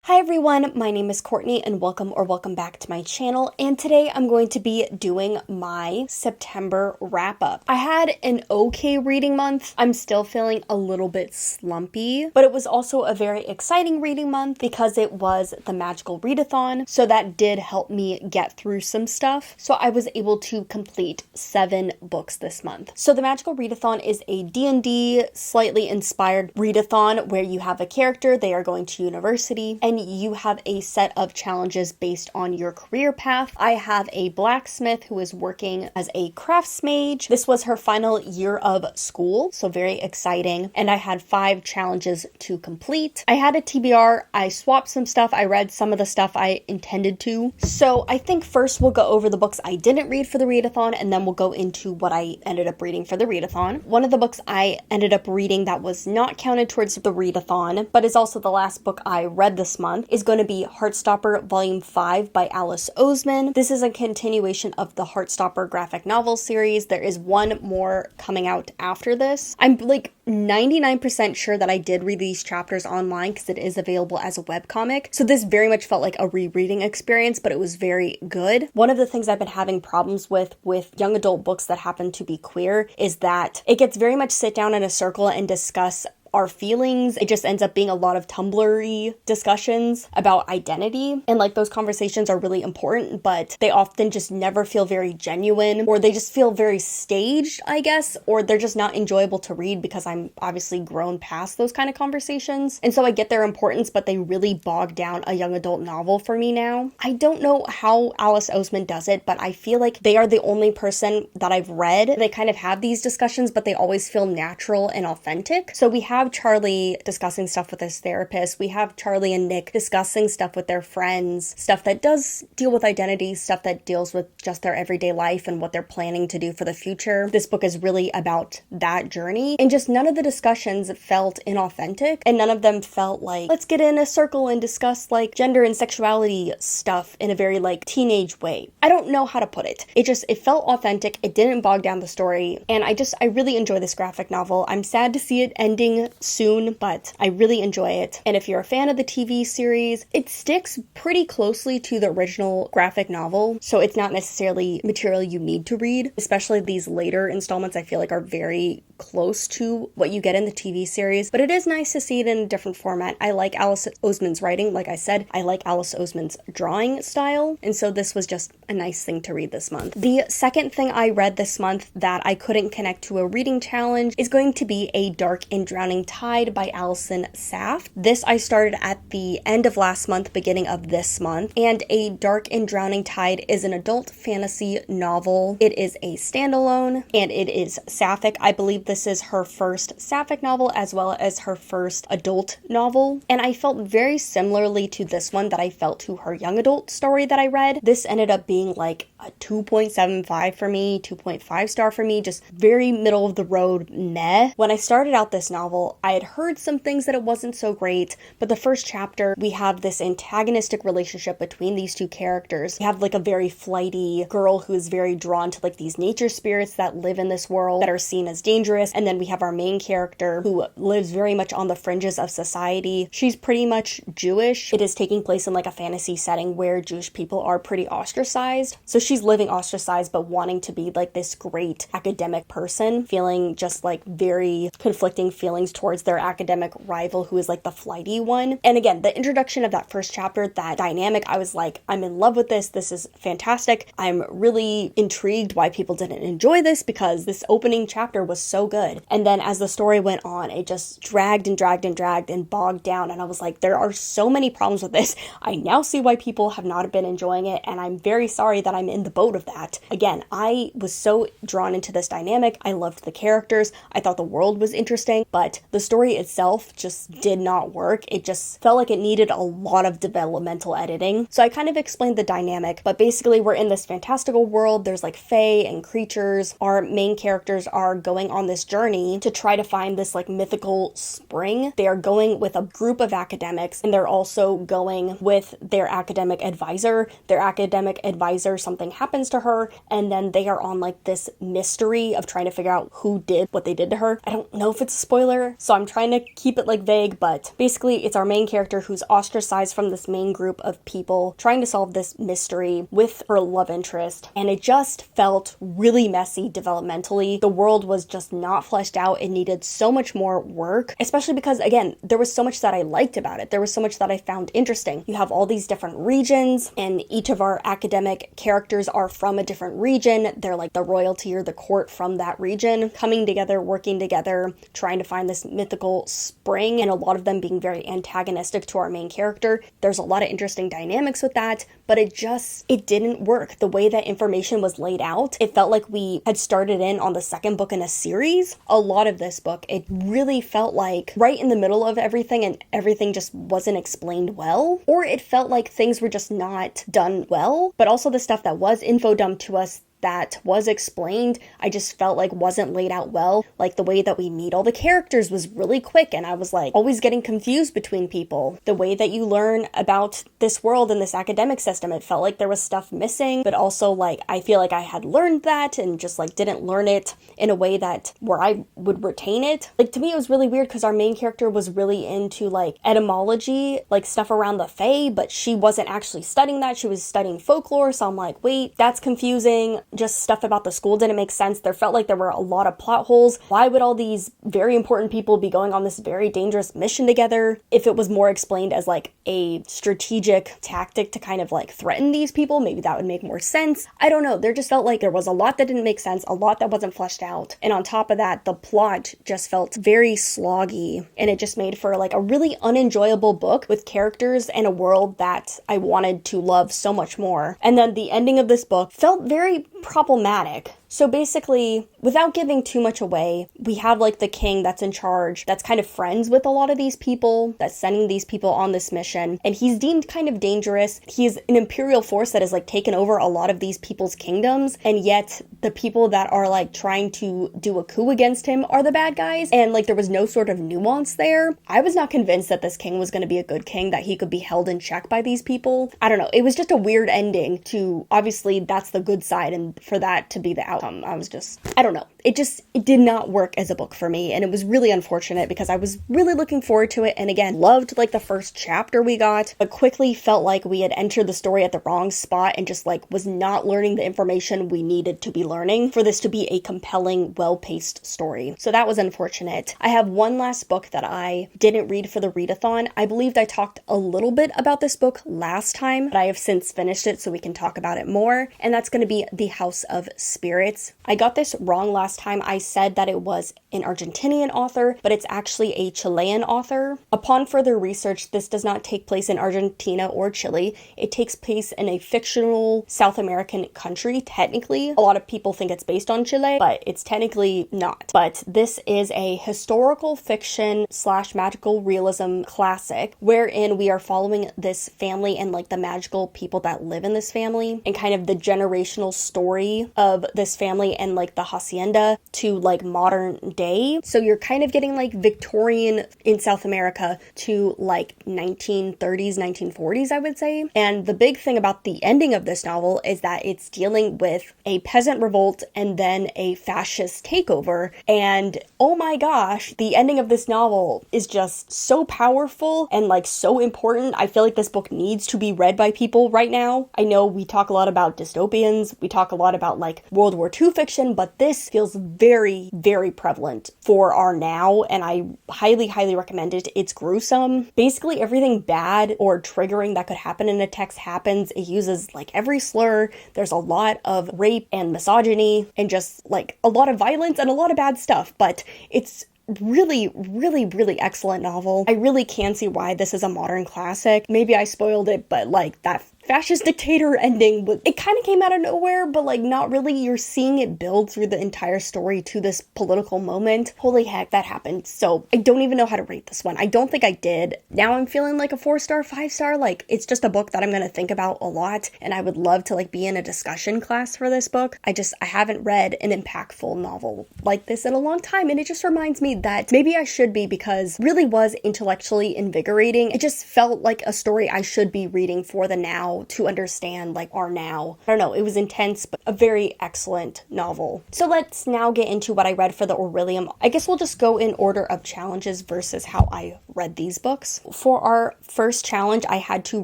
Hi everyone, my name is Courtney and welcome back to my channel, and today I'm going to be doing my September wrap up. I had an okay reading month. I'm still feeling a little bit slumpy, but it was also a very exciting reading month because it was the Magical Readathon, so that did help me get through some stuff. So I was able to complete 7 books this month. So the Magical Readathon is a D&D slightly inspired readathon where you have a character, they are going to university, and you have a set of challenges based on your career path. I have a blacksmith who is working as a crafts mage. This was her final year of school, so very exciting. And I had 5 challenges to complete. I had a TBR, I swapped some stuff, I read some of the stuff I intended to. So I think first we'll go over the books I didn't read for the readathon, and then we'll go into what I ended up reading for the readathon. One of the books I ended up reading that was not counted towards the readathon, but is also the last book I read this month, is going to be Heartstopper Volume 5 by Alice Oseman. This is a continuation of the Heartstopper graphic novel series. There is one more coming out after this. I'm like 99% sure that I did read these chapters online because it is available as a webcomic. So this very much felt like a rereading experience, but it was very good. One of the things I've been having problems with young adult books that happen to be queer is that it gets very much sit down in a circle and discuss our feelings. It just ends up being a lot of Tumblr-y discussions about identity, and like those conversations are really important, but they often just never feel very genuine, or they just feel very staged, I guess, or they're just not enjoyable to read because I'm obviously grown past those kind of conversations. And so I get their importance, but they really bog down a young adult novel for me now. I don't know how Alice Oseman does it, but I feel like they are the only person that I've read. They kind of have these discussions, but they always feel natural and authentic. So we have Charlie discussing stuff with his therapist. We have Charlie and Nick discussing stuff with their friends, stuff that does deal with identity, stuff that deals with just their everyday life and what they're planning to do for the future. This book is really about that journey, and just none of the discussions felt inauthentic, and none of them felt like, let's get in a circle and discuss like gender and sexuality stuff in a very like teenage way. I don't know how to put it. It felt authentic. It didn't bog down the story, and I really enjoy this graphic novel. I'm sad to see it ending soon, but I really enjoy it. And if you're a fan of the TV series, it sticks pretty closely to the original graphic novel, so it's not necessarily material you need to read. Especially these later installments I feel like are very close to what you get in the TV series, but it is nice to see it in a different format. I like Alice Oseman's writing. Like I said, I like Alice Oseman's drawing style, and so this was just a nice thing to read this month. The second thing I read this month that I couldn't connect to a reading challenge is going to be A Dark and Drowning Tide by Allison Saft. This I started at the end of last month, beginning of this month, and A Dark and Drowning Tide is an adult fantasy novel. It is a standalone, and it is sapphic. I believe this is her first sapphic novel as well as her first adult novel, and I felt very similarly to this one that I felt to her young adult story that I read. This ended up being like a 2.75 for me, 2.5 star for me, just very middle of the road meh. When I started out this novel, I had heard some things that it wasn't so great, but the first chapter, we have this antagonistic relationship between these two characters. We have like a very flighty girl who is very drawn to like these nature spirits that live in this world that are seen as dangerous, and then we have our main character who lives very much on the fringes of society. She's pretty much Jewish. It is taking place in like a fantasy setting where Jewish people are pretty ostracized, so she's living ostracized but wanting to be like this great academic person, feeling just like very conflicting feelings towards their academic rival who is like the flighty one. And again, the introduction of that first chapter, that dynamic, I was like, I'm in love with this. This is fantastic. I'm really intrigued why people didn't enjoy this because this opening chapter was so good. And then as the story went on, it just dragged and dragged and dragged and bogged down. And I was like, there are so many problems with this. I now see why people have not been enjoying it. And I'm very sorry that I'm in the boat of that. Again, I was so drawn into this dynamic. I loved the characters. I thought the world was interesting, but the story itself just did not work. It just felt like it needed a lot of developmental editing. So I kind of explained the dynamic, but basically we're in this fantastical world. There's like fae and creatures. Our main characters are going on this journey to try to find this like mythical spring. They are going with a group of academics, and they're also going with their academic advisor. Their academic advisor, something something happens to her, and then they are on like this mystery of trying to figure out who did what they did to her. I don't know if it's a spoiler, so I'm trying to keep it like vague, but basically it's our main character who's ostracized from this main group of people trying to solve this mystery with her love interest, and it just felt really messy developmentally. The world was just not fleshed out. It needed so much more work, especially because, again, there was so much that I liked about it. There was so much that I found interesting. You have all these different regions, and each of our academic characters are from a different region. They're like the royalty or the court from that region, coming together, working together, trying to find this mythical spring, and a lot of them being very antagonistic to our main character. There's a lot of interesting dynamics with that, but it didn't work. The way that information was laid out, it felt like we had started in on the second book in a series. A lot of this book, it really felt like right in the middle of everything, and everything just wasn't explained well, or it felt like things were just not done well, but also the stuff that was info dumped to us that was explained, I just felt like wasn't laid out well. Like the way that we meet all the characters was really quick, and I was like always getting confused between people. The way that you learn about this world and this academic system, it felt like there was stuff missing, but also like I feel like I had learned that and just like didn't learn it in a way that where I would retain it. Like to me it was really weird because our main character was really into like etymology, like stuff around the Fae, but she wasn't actually studying that. She was studying folklore, so I'm like, wait, that's confusing. Just stuff about the school didn't make sense. There felt like there were a lot of plot holes. Why would all these very important people be going on this very dangerous mission together? If it was more explained as like a strategic tactic to kind of like threaten these people, maybe that would make more sense. I don't know. There just felt like there was a lot that didn't make sense, a lot that wasn't fleshed out. And on top of that, the plot just felt very sloggy, and it just made for like a really unenjoyable book with characters and a world that I wanted to love so much more. And then the ending of this book felt very problematic. So basically, without giving too much away, we have like the king that's in charge, that's kind of friends with a lot of these people, that's sending these people on this mission, and he's deemed kind of dangerous. He's an imperial force that has like taken over a lot of these people's kingdoms, and yet the people that are like trying to do a coup against him are the bad guys, and like there was no sort of nuance there. I was not convinced that this king was going to be a good king, that he could be held in check by these people. I don't know. It was just a weird ending to, obviously that's the good side, and for that to be the outcome, I don't know. It did not work as a book for me, and it was really unfortunate because I was really looking forward to it, and again, loved like the first chapter we got, but quickly felt like we had entered the story at the wrong spot and just like was not learning the information we needed to be learning for this to be a compelling, well-paced story. So that was unfortunate. I have one last book that I didn't read for the readathon. I believed I talked a little bit about this book last time, but I have since finished it so we can talk about it more, and that's going to be The House of Spirits. I got this wrong last time. I said that it was an Argentinian author, but it's actually a Chilean author. Upon further research, this does not take place in Argentina or Chile. It takes place in a fictional South American country, technically. A lot of people think it's based on Chile, but it's technically not. But this is a historical fiction / magical realism classic, wherein we are following this family and like the magical people that live in this family, and kind of the generational story of this family and like the hacienda to like modern day. So you're kind of getting like Victorian in South America to like 1930s, 1940s, I would say. And the big thing about the ending of this novel is that it's dealing with a peasant revolt and then a fascist takeover. And oh my gosh, the ending of this novel is just so powerful and like so important. I feel like this book needs to be read by people right now. I know we talk a lot about dystopians, we talk a lot about like World War II fiction, but this feels very, very prevalent for our now, and I highly, highly recommend it. It's gruesome. Basically, everything bad or triggering that could happen in a text happens. It uses like every slur. There's a lot of rape and misogyny and just like a lot of violence and a lot of bad stuff, but it's really, really, really excellent novel. I really can see why this is a modern classic. Maybe I spoiled it, but like that fascist dictator ending, it kind of came out of nowhere, but like not really. You're seeing it build through the entire story to this political moment. Holy heck, that happened. So I don't even know how to rate this one. I don't think I did. Now I'm feeling like a 4-star, 5-star. Like it's just a book that I'm going to think about a lot, and I would love to like be in a discussion class for this book. I haven't read an impactful novel like this in a long time, and it just reminds me that maybe I should be, because it really was intellectually invigorating. It just felt like a story I should be reading for the now now to understand like our now. I don't know, it was intense, but a very excellent novel. So let's now get into what I read for the Aurelium. I guess we'll just go in order of challenges versus how I read these books. For our first challenge, I had to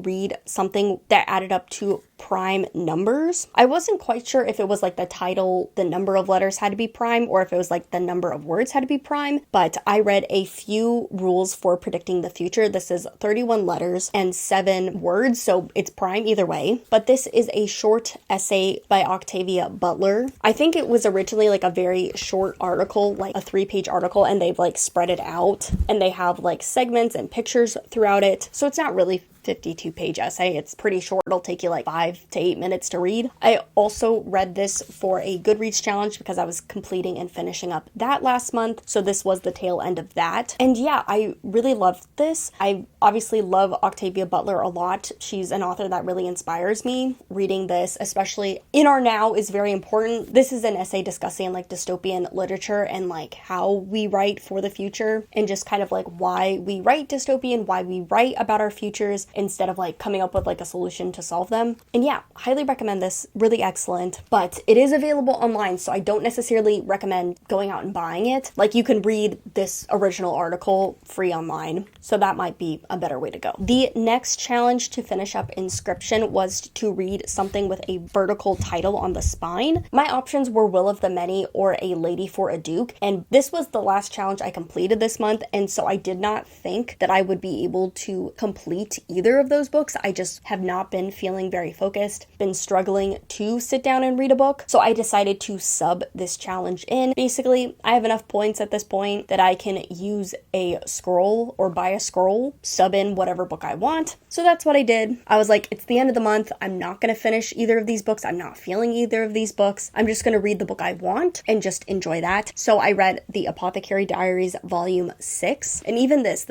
read something that added up to prime numbers. I wasn't quite sure if it was like the title, the number of letters had to be prime, or if it was like the number of words had to be prime, but I read A Few Rules for Predicting the Future. This is 31 letters and 7 words, so it's prime either way. But this is a short essay by Octavia Butler. I think it was originally like a very short article, like a 3-page article, and they've like spread it out, and they have like segments and pictures throughout it. So it's not really 52-page essay. It's pretty short. It'll take you like 5 to 8 minutes to read. I also read this for a Goodreads challenge because I was completing and finishing up that last month. So this was the tail end of that. And yeah, I really loved this. I obviously love Octavia Butler a lot. She's an author that really inspires me. Reading this, especially in our now, is very important. This is an essay discussing like dystopian literature and like how we write for the future and just kind of like why we write dystopian, why we write about our futures, instead of like coming up with like a solution to solve them. And yeah, highly recommend this. Really excellent. But it is available online, so I don't necessarily recommend going out and buying it. Like you can read this original article free online, so that might be a better way to go. The next challenge to finish up Inscription was to read something with a vertical title on the spine. My options were Will of the Many or A Lady for a Duke, and this was the last challenge I completed this month, and so I did not think that I would be able to complete either of those books. I just have not been feeling very focused, been struggling to sit down and read a book, so I decided to sub this challenge in. Basically, I have enough points at this point that I can use a scroll or buy a scroll, sub in whatever book I want. So that's what I did. I was like, it's the end of the month. I'm not going to finish either of these books. I'm not feeling either of these books. I'm just going to read the book I want and just enjoy that. So I read The Apothecary Diaries Volume 6. And even this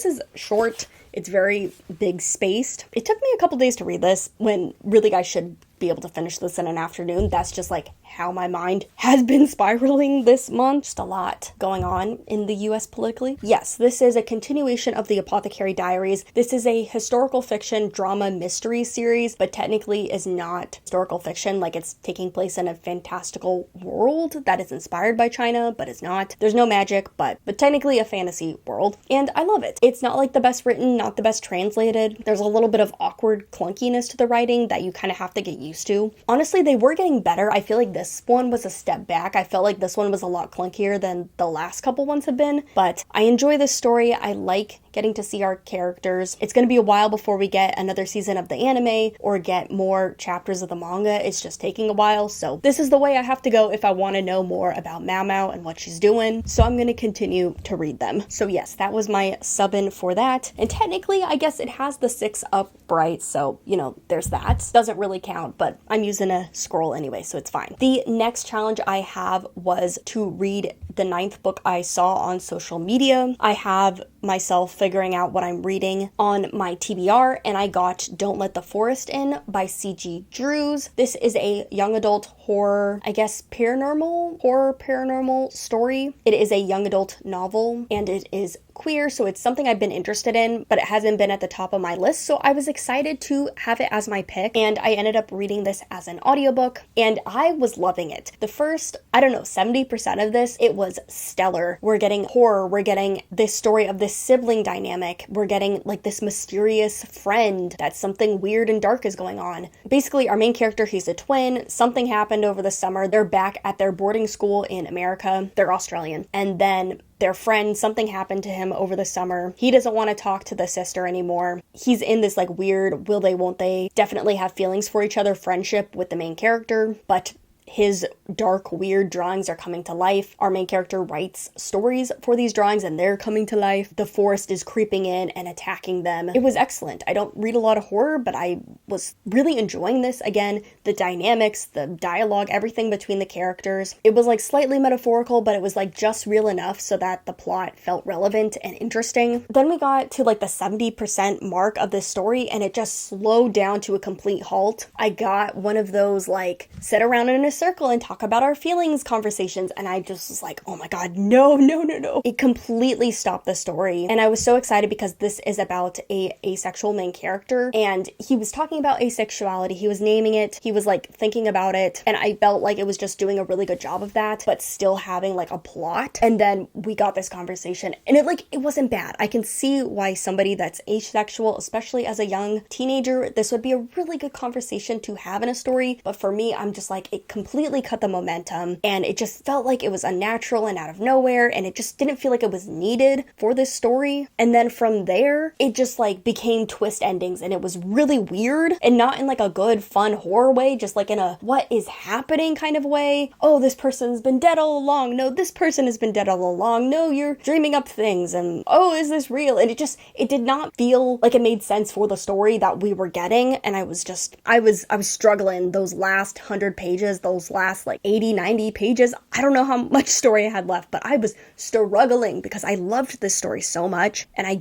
is short. It's very big spaced. It took me a couple days to read this when really I should be able to finish this in an afternoon. That's just like how my mind has been spiraling this month. Just a lot going on in the US politically. Yes, this is a continuation of The Apothecary Diaries. This is a historical fiction drama mystery series, but technically is not historical fiction. Like it's taking place in a fantastical world that is inspired by China, but is not. There's no magic, but technically a fantasy world. And I love it. It's not like the best written, not the best translated. There's a little bit of awkward clunkiness to the writing that you kind of have to get used to. Honestly, they were getting better. I feel like this one was a step back. I felt like this one was a lot clunkier than the last couple ones have been, but I enjoy this story. I like getting to see our characters. It's going to be a while before we get another season of the anime or get more chapters of the manga. It's just taking a while, so this is the way I have to go if I want to know more about Mao Mao and what she's doing, so I'm going to continue to read them. So yes, that was my sub-in for that, and technically I guess it has the 6 upright, so you know, there's that. Doesn't really count, but I'm using a scroll anyway, so it's fine. The next challenge I have was to read the 9th book I saw on social media. I have myself figuring out what I'm reading on my TBR, and I got Don't Let the Forest In by C.G. Drews. This is a young adult horror, I guess paranormal story. It is a young adult novel, and it is queer, so it's something I've been interested in, but it hasn't been at the top of my list, so I was excited to have it as my pick, and I ended up reading this as an audiobook, and I was loving it. The first, 70% of this, it was stellar. We're getting horror, we're getting this story of this sibling dynamic, we're getting like this mysterious friend that something weird and dark is going on. Basically, our main character, he's a twin, something happened over the summer, they're back at their boarding school in America, they're Australian, and then their friend, something happened to him over the summer. He doesn't want to talk to the sister anymore. He's in this like weird will they, won't they, definitely have feelings for each other friendship with the main character, but his dark, weird drawings are coming to life. Our main character writes stories for these drawings and they're coming to life. The forest is creeping in and attacking them. It was excellent. I don't read a lot of horror, but I was really enjoying this. Again, the dynamics, the dialogue, everything between the characters. It was like slightly metaphorical, but it was like just real enough so that the plot felt relevant and interesting. Then we got to like the 70% mark of this story and it just slowed down to a complete halt. I got one of those like sit around in a circle and talk about our feelings conversations. And I just was like, oh my God, no, no, no, no. It completely stopped the story. And I was so excited because this is about a asexual main character, and he was talking about asexuality. He was naming it. He was like thinking about it. And I felt like it was just doing a really good job of that, but still having like a plot. And then we got this conversation, and it wasn't bad. I can see why somebody that's asexual, especially as a young teenager, this would be a really good conversation to have in a story. But for me, I'm just like, it completely cut the momentum, and it just felt like it was unnatural and out of nowhere, and it just didn't feel like it was needed for this story. And then from there, it just like became twist endings, and it was really weird, and not in like a good, fun horror way, just like in a what is happening kind of way. Oh, this person's been dead all along. No, this person has been dead all along. No, you're dreaming up things, and oh, is this real? And it did not feel like it made sense for the story that we were getting. And I was struggling those last 100 pages, those last like 80, 90 pages. I don't know how much story I had left, but I was struggling because I loved this story so much, and I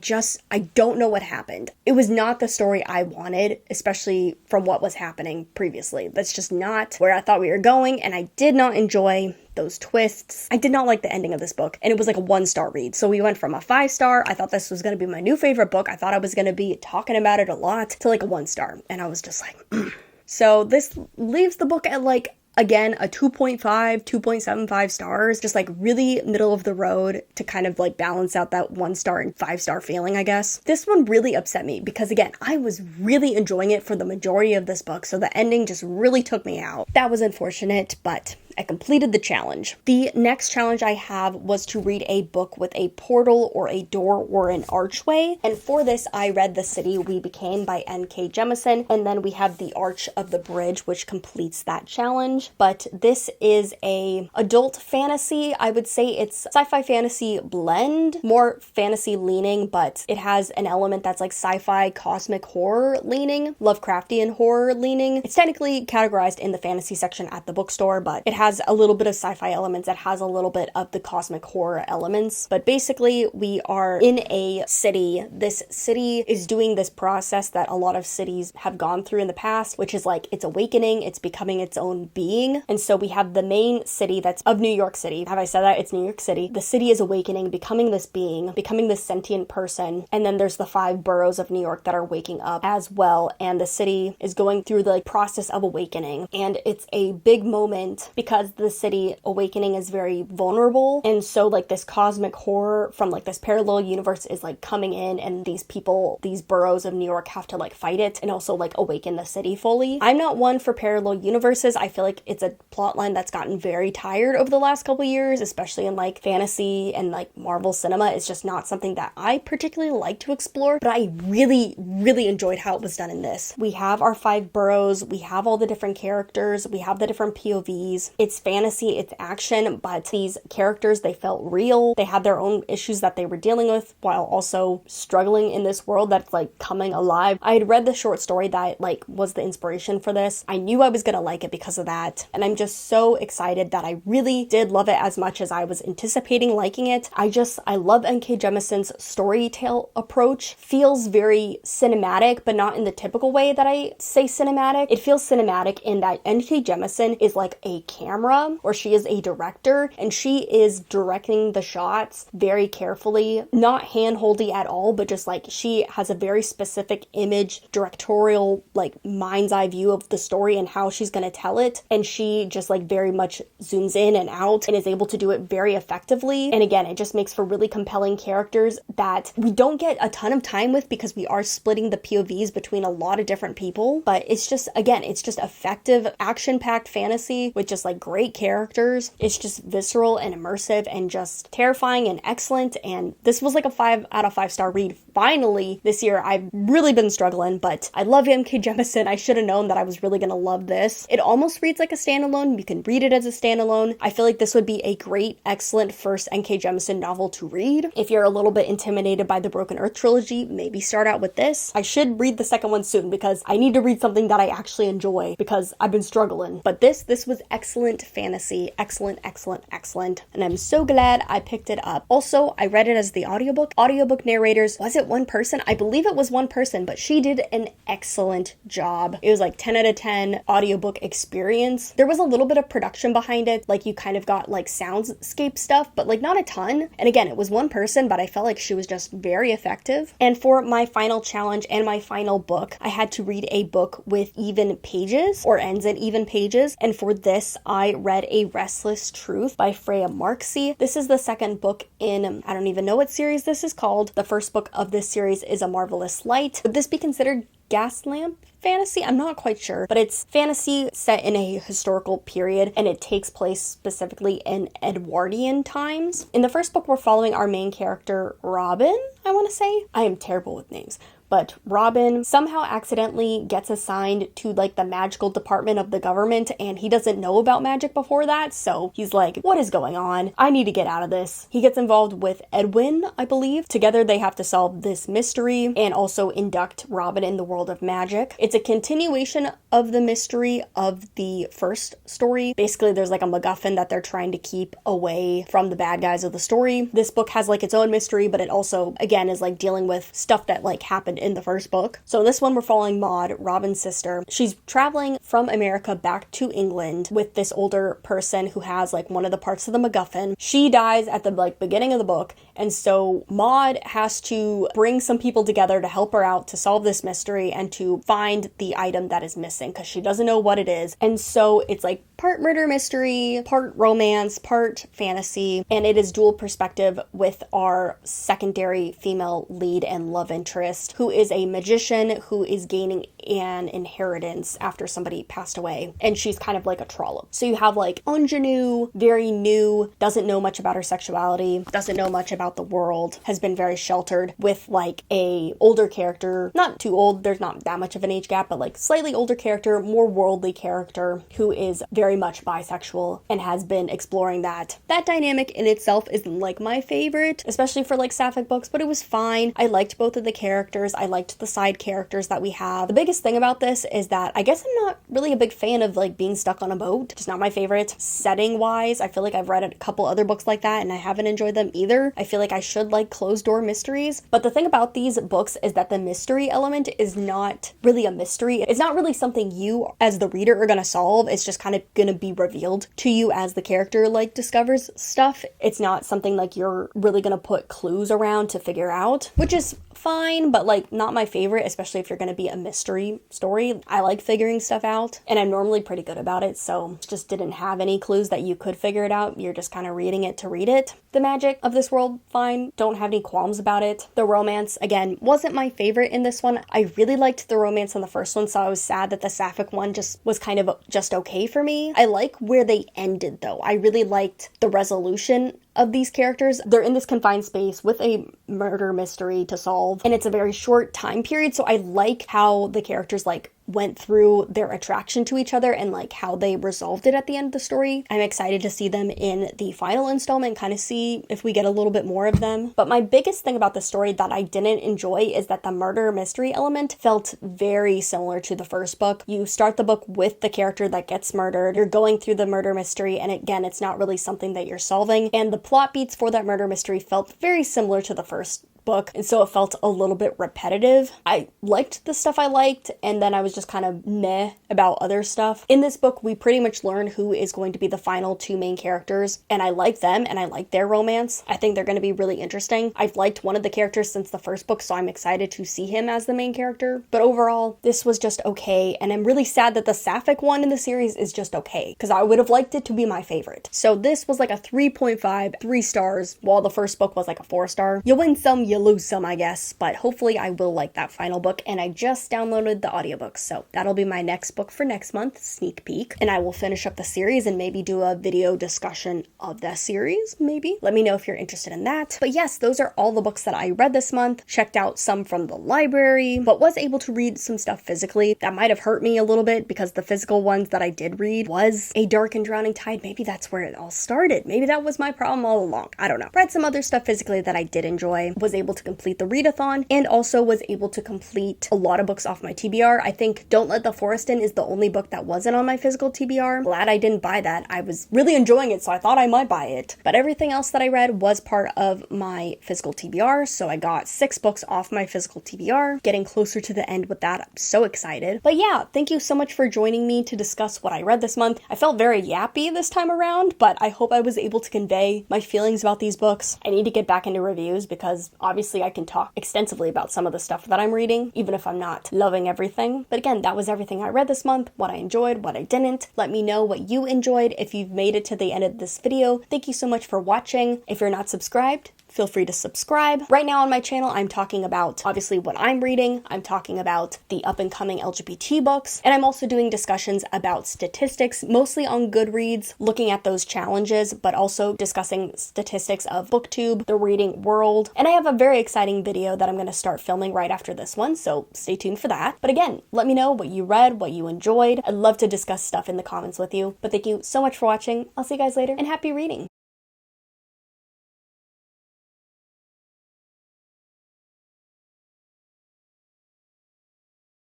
don't know what happened. It was not the story I wanted, especially from what was happening previously. That's just not where I thought we were going, and I did not enjoy those twists. I did not like the ending of this book, and it was like a 1-star read. So we went from a 5-star, I thought this was going to be my new favorite book, I thought I was going to be talking about it a lot, to like a 1-star, and I was just like, So this leaves the book at like, again, a 2.5, 2.75 stars, just like really middle of the road to kind of like balance out that 1-star and 5-star feeling, I guess. This one really upset me because, again, I was really enjoying it for the majority of this book, so the ending just really took me out. That was unfortunate, but I completed the challenge. The next challenge I have was to read a book with a portal or a door or an archway. And for this, I read The City We Became by N.K. Jemisin. And then we have The Arch of the Bridge, which completes that challenge. But this is a adult fantasy. I would say it's sci-fi fantasy blend, more fantasy leaning, but it has an element that's like sci-fi cosmic horror leaning, Lovecraftian horror leaning. It's technically categorized in the fantasy section at the bookstore, but it has a little bit of sci-fi elements. It has a little bit of the cosmic horror elements. But basically, we are in a city. This city is doing this process that a lot of cities have gone through in the past, which is like it's awakening, it's becoming its own being. And so we have the main city that's of New York City. Have I said that? It's New York City. The city is awakening, becoming this being, becoming this sentient person. And then there's the 5 boroughs of New York that are waking up as well. And the city is going through the process of awakening. And it's a big moment because the city awakening is very vulnerable, and so like this cosmic horror from like this parallel universe is like coming in, and these people, these boroughs of New York have to like fight it and also like awaken the city fully. I'm not one for parallel universes. I feel like it's a plotline that's gotten very tired over the last couple years, especially in like fantasy and like Marvel cinema. It's just not something that I particularly like to explore, but I really, really enjoyed how it was done in this. We have our 5 boroughs, we have all the different characters, we have the different POVs. It's fantasy, it's action, but these characters, they felt real. They had their own issues that they were dealing with while also struggling in this world that's like coming alive. I had read the short story that like was the inspiration for this. I knew I was gonna like it because of that, and I'm just so excited that I really did love it as much as I was anticipating liking it. I love N.K. Jemisin's storytale approach. Feels very cinematic, but not in the typical way that I say cinematic. It feels cinematic in that N.K. Jemisin is like a camera, or she is a director, and she is directing the shots very carefully, not hand-holdy at all, but just like she has a very specific image, directorial, like mind's eye view of the story and how she's gonna tell it, and she just like very much zooms in and out and is able to do it very effectively. And again, it just makes for really compelling characters that we don't get a ton of time with because we are splitting the POVs between a lot of different people, but it's just, again, it's just effective, action-packed fantasy with just like great characters. It's just visceral and immersive and just terrifying and excellent, and this was like a 5 out of 5 star read. Finally, this year, I've really been struggling, but I love N.K. Jemisin. I should have known that I was really gonna love this. It almost reads like a standalone. You can read it as a standalone. I feel like this would be a great, excellent first N.K. Jemisin novel to read. If you're a little bit intimidated by the Broken Earth trilogy, maybe start out with this. I should read the second one soon because I need to read something that I actually enjoy because I've been struggling. But this was excellent fantasy. Excellent, excellent, excellent. And I'm so glad I picked it up. Also, I read it as the audiobook. Audiobook narrators, was it it one person? I believe it was one person, but she did an excellent job. It was like 10 out of 10 audiobook experience. There was a little bit of production behind it, like you kind of got like soundscape stuff, but like not a ton. And again, it was one person, but I felt like she was just very effective. And for my final challenge and my final book, I had to read a book with even pages or ends in even pages. And for this, I read A Restless Truth by Freya Marksey. This is the second book in, I don't even know what series this is called. The first book of this series is A Marvelous Light. Would this be considered Gaslamp fantasy? I'm not quite sure, but it's fantasy set in a historical period, and it takes place specifically in Edwardian times. In the first book, we're following our main character, Robin, I want to say. I am terrible with names. But Robin somehow accidentally gets assigned to like the magical department of the government, and he doesn't know about magic before that, so he's like, what is going on? I need to get out of this. He gets involved with Edwin, I believe. Together they have to solve this mystery and also induct Robin in the world of magic. It's a continuation of the mystery of the first story. Basically, there's like a MacGuffin that they're trying to keep away from the bad guys of the story. This book has like its own mystery, but it also, again, is like dealing with stuff that like happened in the first book. So this one we're following Maud, Robin's sister. She's traveling from America back to England with this older person who has like one of the parts of the MacGuffin. She dies at the like beginning of the book, and so Maud has to bring some people together to help her out to solve this mystery and to find the item that is missing because she doesn't know what it is. And so it's like part murder mystery, part romance, part fantasy, and it is dual perspective with our secondary female lead and love interest, who is a magician who is gaining an inheritance after somebody passed away, and she's kind of like a trollop. So you have like ingenue, very new, doesn't know much about her sexuality, doesn't know much about the world, has been very sheltered, with like a older character, not too old, there's not that much of an age gap, but like slightly older character, more worldly character, who is very much bisexual and has been exploring that. That dynamic in itself isn't like my favorite, especially for like sapphic books, but it was fine. I liked both of the characters. I liked the side characters that we have. The biggest thing about this is that I guess I'm not really a big fan of like being stuck on a boat. Just not my favorite. Setting wise, I feel like I've read a couple other books like that and I haven't enjoyed them either. I feel like I should like closed door mysteries. But the thing about these books is that the mystery element is not really a mystery. It's not really something you as the reader are gonna solve. It's just kind of gonna be revealed to you as the character like discovers stuff. It's not something like you're really gonna put clues around to figure out, which is fine, but like not my favorite, especially if you're going to be a mystery story. I like figuring stuff out, and I'm normally pretty good about it, so just didn't have any clues that you could figure it out. You're just kind of reading it to read it. The magic of this world, fine. Don't have any qualms about it. The romance, again, wasn't my favorite in this one. I really liked the romance in the first one, so I was sad that the sapphic one just was kind of just okay for me. I like where they ended, though. I really liked the resolution of these characters. They're in this confined space with a murder mystery to solve, and it's a very short time period, so I like how the characters like went through their attraction to each other and like how they resolved it at the end of the story. I'm excited to see them in the final installment, kind of see if we get a little bit more of them. But my biggest thing about the story that I didn't enjoy is that the murder mystery element felt very similar to the first book. You start the book with the character that gets murdered, you're going through the murder mystery, and again, it's not really something that you're solving, and the plot beats for that murder mystery felt very similar to the first book, and so it felt a little bit repetitive. I liked the stuff I liked, and then I was just kind of meh about other stuff. In this book, we pretty much learn who is going to be the final two main characters, and I like them, and I like their romance. I think they're going to be really interesting. I've liked one of the characters since the first book, so I'm excited to see him as the main character. But overall, this was just okay, and I'm really sad that the sapphic one in the series is just okay, because I would have liked it to be my favorite. So this was like a 3.5, 3 stars, while the first book was like a 4-star. You win some, you lose some, I guess, but hopefully I will like that final book, and I just downloaded the audiobook, so that'll be my next book for next month, sneak peek, and I will finish up the series and maybe do a video discussion of that series, maybe. Let me know if you're interested in that. But yes, those are all the books that I read this month. Checked out some from the library, but was able to read some stuff physically. That might have hurt me a little bit because the physical ones that I did read was A Dark and Drowning Tide. Maybe that's where it all started. Maybe that was my problem all along. I don't know. Read some other stuff physically that I did enjoy. Was able able to complete the readathon and also was able to complete a lot of books off my TBR. I think Don't Let the Forest In is the only book that wasn't on my physical TBR. Glad I didn't buy that. I was really enjoying it, so I thought I might buy it. But everything else that I read was part of my physical TBR, so I got 6 books off my physical TBR. Getting closer to the end with that, I'm so excited. But yeah, thank you so much for joining me to discuss what I read this month. I felt very yappy this time around, but I hope I was able to convey my feelings about these books. I need to get back into reviews because obviously I can talk extensively about some of the stuff that I'm reading, even if I'm not loving everything. But again, that was everything I read this month, what I enjoyed, what I didn't. Let me know what you enjoyed if you've made it to the end of this video. Thank you so much for watching. If you're not subscribed, feel free to subscribe. Right now on my channel, I'm talking about obviously what I'm reading. I'm talking about the up and coming LGBT books, and I'm also doing discussions about statistics, mostly on Goodreads, looking at those challenges, but also discussing statistics of BookTube, the reading world. And I have a very exciting video that I'm going to start filming right after this one, so stay tuned for that. But again, let me know what you read, what you enjoyed. I'd love to discuss stuff in the comments with you. But thank you so much for watching. I'll see you guys later, and happy reading.